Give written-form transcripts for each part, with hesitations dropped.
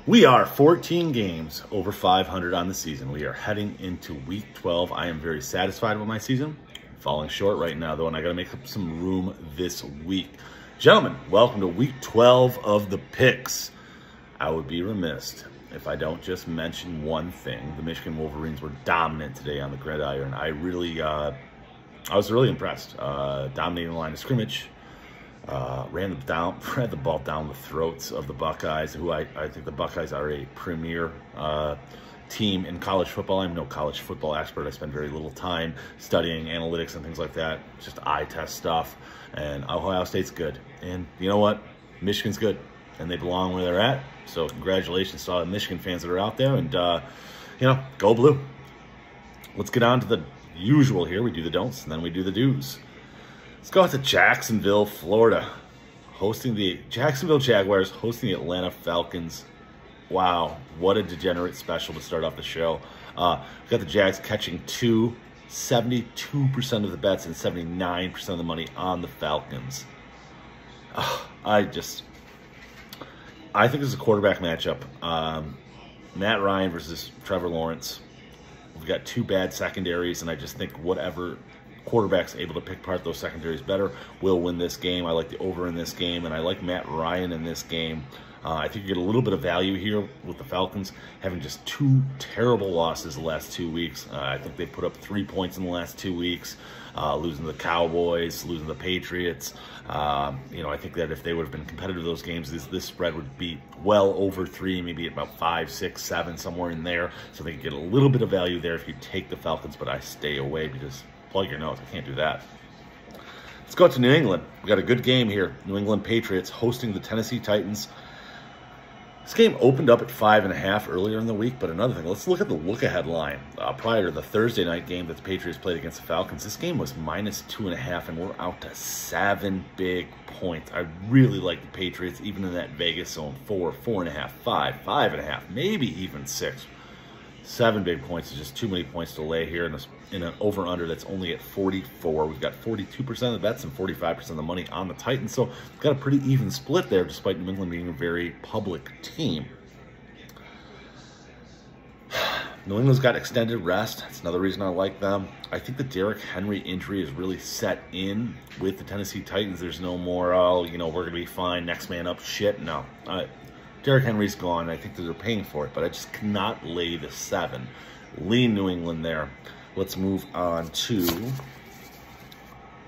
We are 14 games over 500 on the season. We are heading into week 12. I am very satisfied with my season. Falling short right now, though, and I got to make up some room this week. Gentlemen, welcome to week 12 of the picks. I would be remiss if I don't just mention one thing. The Michigan Wolverines were dominant today on the gridiron. I was really impressed. Dominating the line of scrimmage. Ran the ball down the throats of the Buckeyes, who I think the Buckeyes are a premier team in college football. I'm no college football expert. I spend very little time studying analytics and things like that. Just eye test stuff. And Ohio State's good. And you know what? Michigan's good. And they belong where they're at. So congratulations to all the Michigan fans that are out there. And, go blue. Let's get on to the usual here. We do the don'ts, and then we do the do's. Let's go out to Jacksonville, Florida. Hosting the Jacksonville Jaguars, hosting the Atlanta Falcons. Wow, what a degenerate special to start off the show. We got the Jags catching 72% of the bets and 79% of the money on the Falcons. I think this is a quarterback matchup. Matt Ryan versus Trevor Lawrence. We've got two bad secondaries, and I just think whatever quarterback's able to pick apart those secondaries better will win this game. I like the over in this game, and I like Matt Ryan in this game. I think you get a little bit of value here with the Falcons having just two terrible losses the last 2 weeks. I think they put up 3 points in the last 2 weeks, losing to the Cowboys, losing to the Patriots. I think that if they would have been competitive in those games, this spread would be well over 3, maybe about 5, 6, 7, somewhere in there. So they can get a little bit of value there if you take the Falcons, but I stay away because plug your nose. I can't do that. Let's go to New England. We got a good game here. New England Patriots hosting the Tennessee Titans. This game opened up at 5.5 earlier in the week, but another thing, let's look at the look-ahead line. Prior to the Thursday night game that the Patriots played against the Falcons, this game was -2.5, and we're out to 7 big points. I really like the Patriots, even in that Vegas zone. 4, 4.5, 5, 5.5, maybe even 6. 7 big points is just too many points to lay here in an over-under that's only at 44. We've got 42% of the bets and 45% of the money on the Titans, so we've got a pretty even split there, despite New England being a very public team. New England's got extended rest. That's another reason I like them. I think the Derrick Henry injury is really set in with the Tennessee Titans. There's no more, we're going to be fine, next man up shit. No. Derrick Henry's gone. I think that they're paying for it, but I just cannot lay the 7. Lean New England there. Let's move on to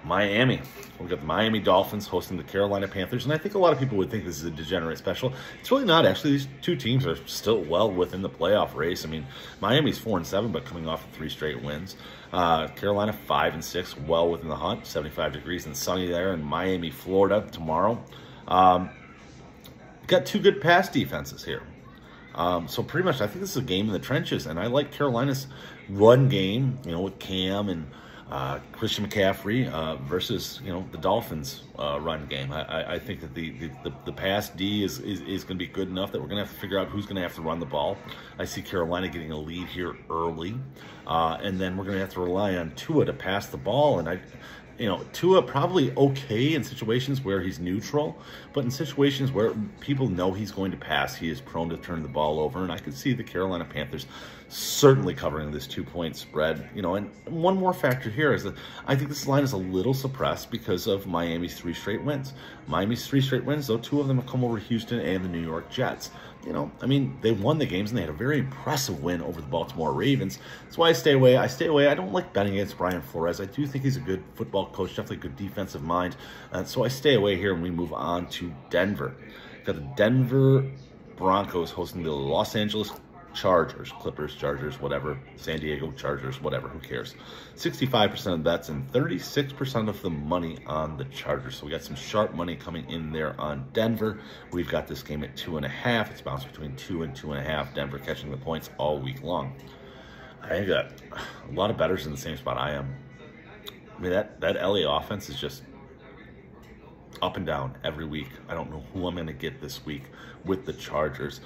Miami. We've got the Miami Dolphins hosting the Carolina Panthers, and I think a lot of people would think this is a degenerate special. It's really not. Actually, these two teams are still well within the playoff race. I mean, Miami's 4-7, but coming off of 3 straight wins. Carolina 5-6, well within the hunt. 75 degrees and sunny there in Miami, Florida tomorrow. Got 2 good pass defenses here. So pretty much I think this is a game in the trenches, and I like Carolina's run game, with Cam and Christian McCaffrey versus, the Dolphins' run game. I think that the pass D is going to be good enough that we're going to have to figure out who's going to have to run the ball. I see Carolina getting a lead here early, and then we're going to have to rely on Tua to pass the ball, and Tua probably okay in situations where he's neutral, but in situations where people know he's going to pass, he is prone to turn the ball over, and I could see the Carolina Panthers certainly covering this 2-point spread. And one more factor here is that I think this line is a little suppressed because of Miami's 3 straight wins. Miami's 3 straight wins, though, 2 of them have come over Houston and the New York Jets. They won the games, and they had a very impressive win over the Baltimore Ravens. That's why I stay away. I don't like betting against Brian Flores. I do think he's a good football coach, definitely a good defensive mind. So I stay away here, and we move on to Denver. Got the Denver Broncos hosting the Los Angeles Chargers, Clippers, Chargers, whatever, San Diego Chargers, whatever, who cares. 65% of the bets and 36% of the money on the Chargers. So we got some sharp money coming in there on Denver. We've got this game at 2.5. It's bounced between 2 and 2.5. Denver catching the points all week long. I got a lot of bettors in the same spot I am. I mean, that LA offense is just up and down every week. I don't know who I'm going to get this week with the Chargers.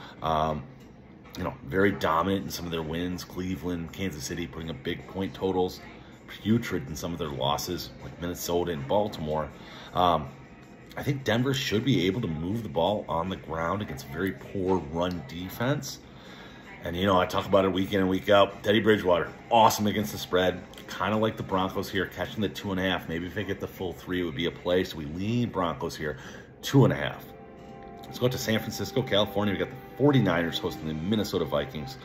Very dominant in some of their wins. Cleveland, Kansas City putting up big point totals. Putrid in some of their losses, like Minnesota and Baltimore. I think Denver should be able to move the ball on the ground against very poor run defense. And, you know, I talk about it week in and week out. Teddy Bridgewater, awesome against the spread. Kind of like the Broncos here, catching the 2.5. Maybe if they get the full 3, it would be a play. So we lean Broncos here, 2.5. Let's go to San Francisco, California. We got the 49ers hosting the Minnesota Vikings.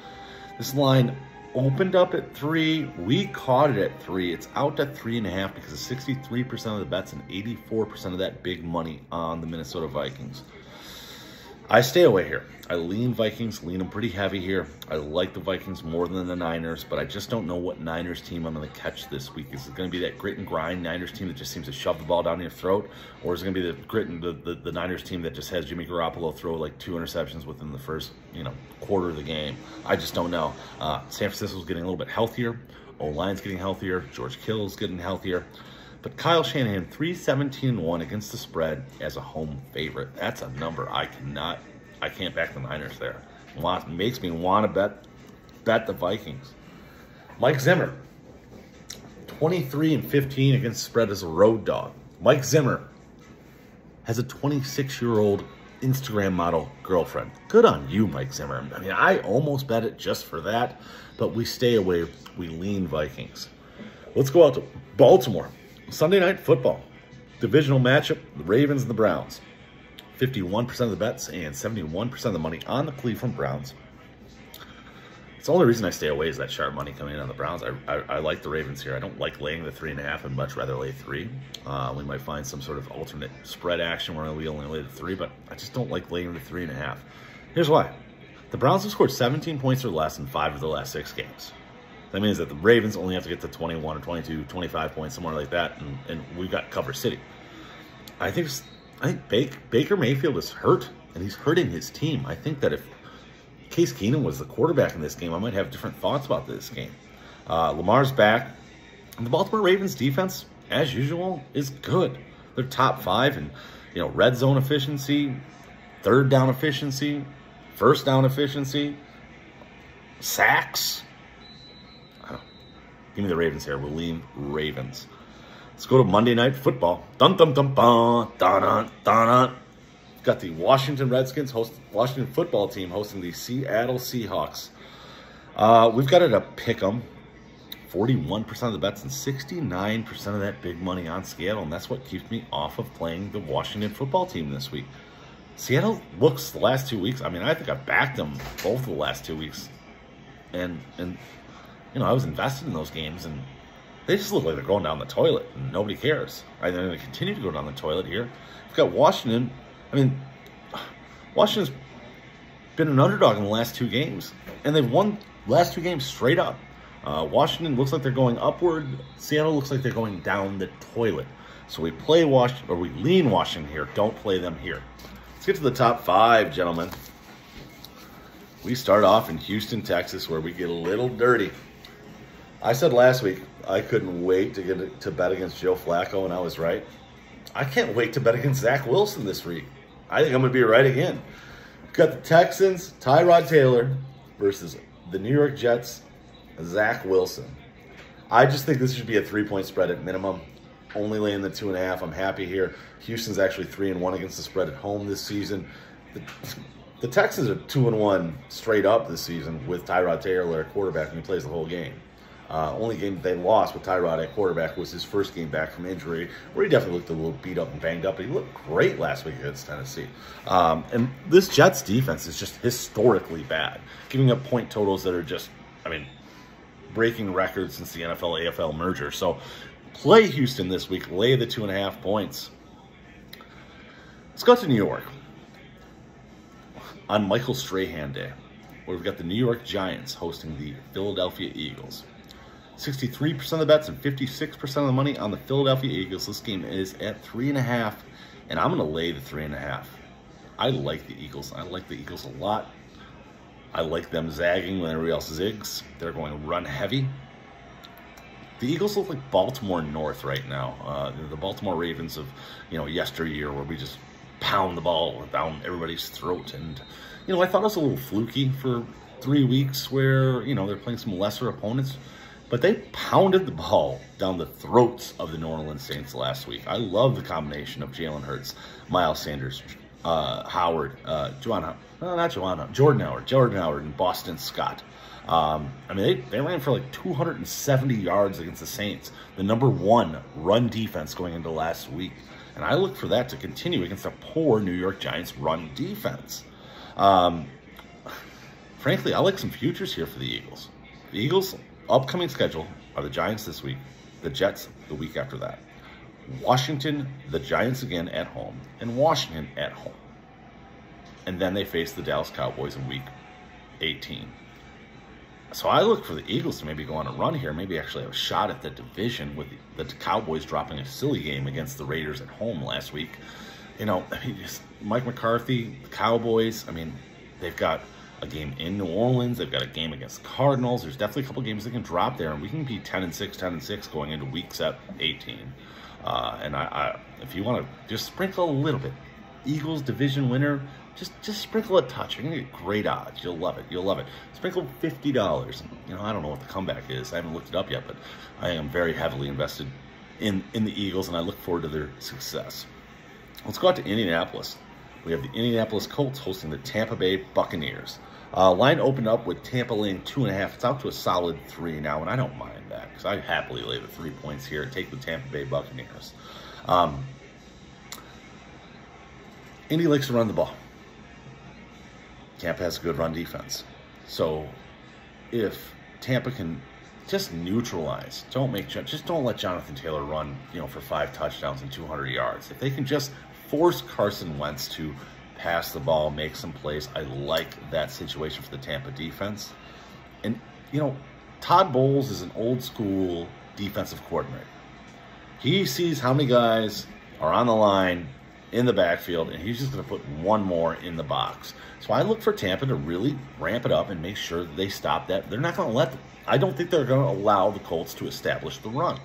This line opened up at 3. We caught it at 3. It's out at 3.5 because of 63% of the bets and 84% of that big money on the Minnesota Vikings. I stay away here. I lean Vikings, lean them pretty heavy here. I like the Vikings more than the Niners, but I just don't know what Niners team I'm going to catch this week. Is it going to be that grit and grind Niners team that just seems to shove the ball down your throat? Or is it going to be the grit and the Niners team that just has Jimmy Garoppolo throw like 2 interceptions within the first, quarter of the game? I just don't know. San Francisco's getting a little bit healthier. O-line's getting healthier. George Kittle's getting healthier. But Kyle Shanahan, 3-17-1 against the spread as a home favorite. That's a number I can't back the Niners there. Makes me want to bet the Vikings. Mike Zimmer, 23-15 against the spread as a road dog. Mike Zimmer has a 26-year-old Instagram model girlfriend. Good on you, Mike Zimmer. I mean, I almost bet it just for that, but we stay away. We lean Vikings. Let's go out to Baltimore. Sunday Night Football, divisional matchup, the Ravens and the Browns. 51% of the bets and 71% of the money on the Cleveland Browns. It's the only reason I stay away is that sharp money coming in on the Browns. I like the Ravens here. I don't like laying the 3.5. I'd much rather lay 3. We might find some sort of alternate spread action where we only lay the 3, but I just don't like laying the 3.5. Here's why. The Browns have scored 17 points or less in 5 of the last 6 games. That means that the Ravens only have to get to 21 or 22, 25 points, somewhere like that, and we've got cover city. I think Baker Mayfield is hurt, and he's hurting his team. I think that if Case Keenum was the quarterback in this game, I might have different thoughts about this game. Lamar's back, and the Baltimore Ravens defense, as usual, is good. They're top 5 in red zone efficiency, third down efficiency, first down efficiency, sacks. Give me the Ravens here. We'll lean Ravens. Let's go to Monday Night Football. Dun dun dun dun dun dun dun. We've got the Washington football team hosting the Seattle Seahawks. We've got it a pick'em. 41% of the bets and 69% of that big money on Seattle, and that's what keeps me off of playing the Washington football team this week. Seattle looks the last 2 weeks. I mean, I think I've backed them both the last 2 weeks, and I was invested in those games, and they just look like they're going down the toilet, and nobody cares. They're going to continue to go down the toilet here. We've got Washington. I mean, Washington's been an underdog in the last 2 games, and they've won the last 2 games straight up. Washington looks like they're going upward. Seattle looks like they're going down the toilet. So we play Washington, or we lean Washington here. Don't play them here. Let's get to the top 5, gentlemen. We start off in Houston, Texas, where we get a little dirty. I said last week I couldn't wait to bet against Joe Flacco, and I was right. I can't wait to bet against Zach Wilson this week. I think I'm going to be right again. We've got the Texans, Tyrod Taylor, versus the New York Jets, Zach Wilson. I just think this should be a 3-point spread at minimum. Only laying the 2.5. I'm happy here. Houston's actually 3-1 against the spread at home this season. The Texans are 2-1 straight up this season with Tyrod Taylor at quarterback, and he plays the whole game. Only game they lost with Tyrod at quarterback was his first game back from injury, where he definitely looked a little beat up and banged up, but he looked great last week against Tennessee. And this Jets defense is just historically bad, giving up point totals that are just, breaking records since the NFL-AFL merger. So play Houston this week, lay the 2.5 points. Let's go to New York on Michael Strahan Day, where we've got the New York Giants hosting the Philadelphia Eagles. 63% of the bets and 56% of the money on the Philadelphia Eagles. This game is at 3.5, and I'm going to lay the 3.5. I like the Eagles. I like the Eagles a lot. I like them zagging when everybody else zigs. They're going run heavy. The Eagles look like Baltimore North right now. The Baltimore Ravens of, yesteryear, where we just pound the ball down everybody's throat. And, I thought it was a little fluky for 3 weeks where, they're playing some lesser opponents. But they pounded the ball down the throats of the New Orleans Saints last week. I love the combination of Jalen Hurts, Miles Sanders, Jordan Howard, and Boston Scott. I mean, they ran for like 270 yards against the Saints, the #1 run defense going into last week. And I look for that to continue against a poor New York Giants run defense. Frankly, I like some futures here for the Eagles. The Eagles' upcoming schedule are the Giants this week, the Jets the week after that, Washington, the Giants again at home, and Washington at home. And then they face the Dallas Cowboys in week 18. So I look for the Eagles to maybe go on a run here, maybe actually have a shot at the division with the Cowboys dropping a silly game against the Raiders at home last week. You know, I mean, Mike McCarthy, the Cowboys, I mean, they've got a game in New Orleans. They've got a game against Cardinals. There's definitely a couple games they can drop there, and we can be 10-6 going into week 18. And if you want to just sprinkle a little bit, Eagles division winner, just sprinkle a touch. You're gonna get great odds. You'll love it. You'll love it. Sprinkle $50. You know, I don't know what the comeback is. I haven't looked it up yet, but I am very heavily invested in the Eagles, and I look forward to their success. Let's go out to Indianapolis. We have the Indianapolis Colts hosting the Tampa Bay Buccaneers. Line opened up with Tampa laying 2.5. It's out to a solid 3 now, and I don't mind that because I happily lay the 3 points here and take the Tampa Bay Buccaneers. Indy likes to run the ball. Tampa has a good run defense. So if Tampa can just neutralize, just don't let Jonathan Taylor run, you know, for 5 touchdowns and 200 yards. If they can just force Carson Wentz to pass the ball, make some plays, I like that situation for the Tampa defense. And, you know, Todd Bowles is an old school defensive coordinator. He sees how many guys are on the line in the backfield, and he's just going to put one more in the box. So I look for Tampa to really ramp it up and make sure that they stop that. They're not going to let them. I don't think they're going to allow the Colts to establish the run.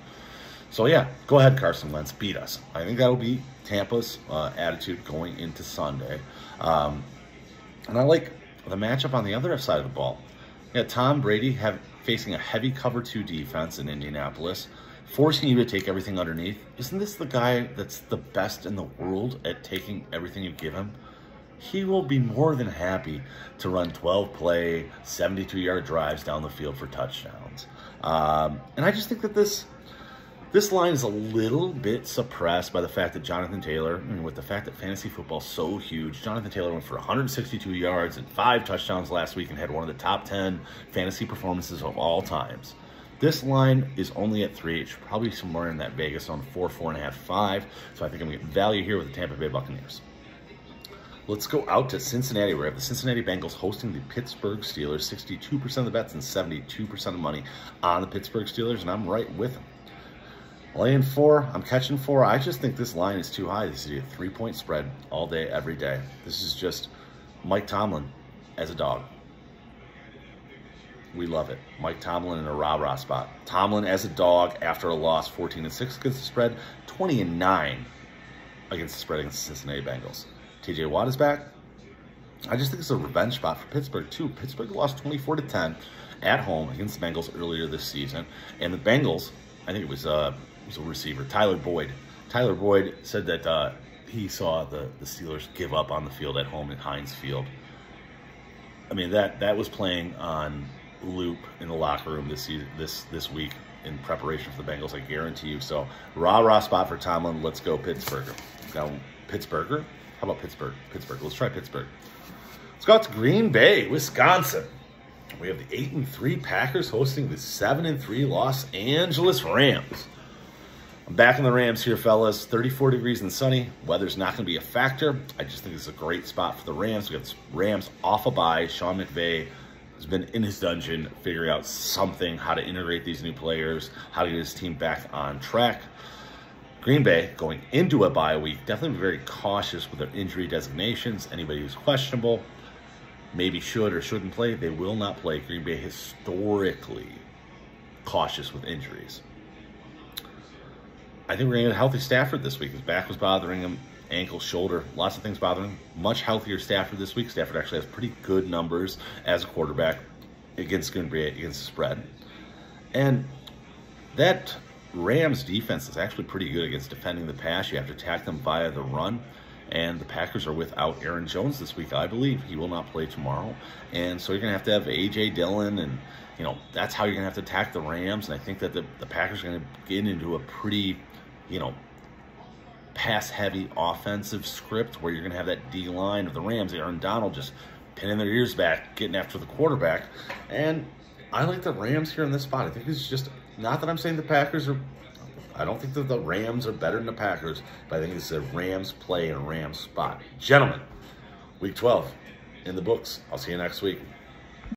So, yeah, go ahead, Carson Wentz, beat us. I think that'll be Tampa's attitude going into Sunday. And I like the matchup on the other side of the ball. Yeah, Tom Brady facing a heavy cover 2 defense in Indianapolis, forcing you to take everything underneath. Isn't this the guy that's the best in the world at taking everything you give him? He will be more than happy to run 12-play, 72-yard drives down the field for touchdowns. And I just think that this line is a little bit suppressed by the fact that Jonathan Taylor, and with the fact that fantasy football is so huge, Jonathan Taylor went for 162 yards and 5 touchdowns last week and had one of the top 10 fantasy performances of all times. This line is only at 3. It should probably be somewhere in that Vegas on 4, 4.5, 5. So I think I'm going to get value here with the Tampa Bay Buccaneers. Let's go out to Cincinnati. We have the Cincinnati Bengals hosting the Pittsburgh Steelers. 62% of the bets and 72% of money on the Pittsburgh Steelers, and I'm right with them. Laying 4, I'm catching 4. I just think this line is too high. This is a 3-point spread all day, every day. This is just Mike Tomlin as a dog. We love it. Mike Tomlin in a rah-rah spot. Tomlin as a dog after a loss, 14-6 against the spread, 20-9 against the spread against the Cincinnati Bengals. TJ Watt is back. I just think it's a revenge spot for Pittsburgh, too. Pittsburgh lost 24-10 at home against the Bengals earlier this season. And the Bengals, I think it was a receiver, Tyler Boyd. Tyler Boyd said that he saw the Steelers give up on the field at home at Heinz Field. I mean, that was playing on loop in the locker room this week in preparation for the Bengals, I guarantee you. So, rah-rah spot for Tomlin. Let's go Pittsburgh. Now, Pittsburgh? How about Pittsburgh? Let's try Pittsburgh. Let's go out to Green Bay, Wisconsin. We have the 8-3 Packers hosting the 7-3 Los Angeles Rams. I'm back in the Rams here, fellas. 34 degrees and sunny. Weather's not going to be a factor. I just think it's a great spot for the Rams. We got the Rams off a bye. Sean McVay has been in his dungeon figuring out something, how to integrate these new players, how to get his team back on track. Green Bay going into a bye week, definitely be very cautious with their injury designations. Anybody who's questionable, maybe should or shouldn't play, they will not play. Green Bay historically cautious with injuries. I think we're going to get a healthy Stafford this week. His back was bothering him, ankle, shoulder, lots of things bothering him. Much healthier Stafford this week. Stafford actually has pretty good numbers as a quarterback against Green Bay, against the spread. And that Rams defense is actually pretty good against defending the pass. You have to attack them via the run. And the Packers are without Aaron Jones this week, I believe. He will not play tomorrow. And so you're going to have A.J. Dillon, and, you know, that's how you're going to have to attack the Rams. And I think that the Packers are going to get into a pretty, you know, pass-heavy offensive script where you're going to have that D-line of the Rams, Aaron Donald, just pinning their ears back, getting after the quarterback. And I like the Rams here in this spot. I think it's just, not that I'm saying the Packers are, I don't think that the Rams are better than the Packers, but I think it's a Rams play in a Rams spot. Gentlemen, Week 12 in the books. I'll see you next week.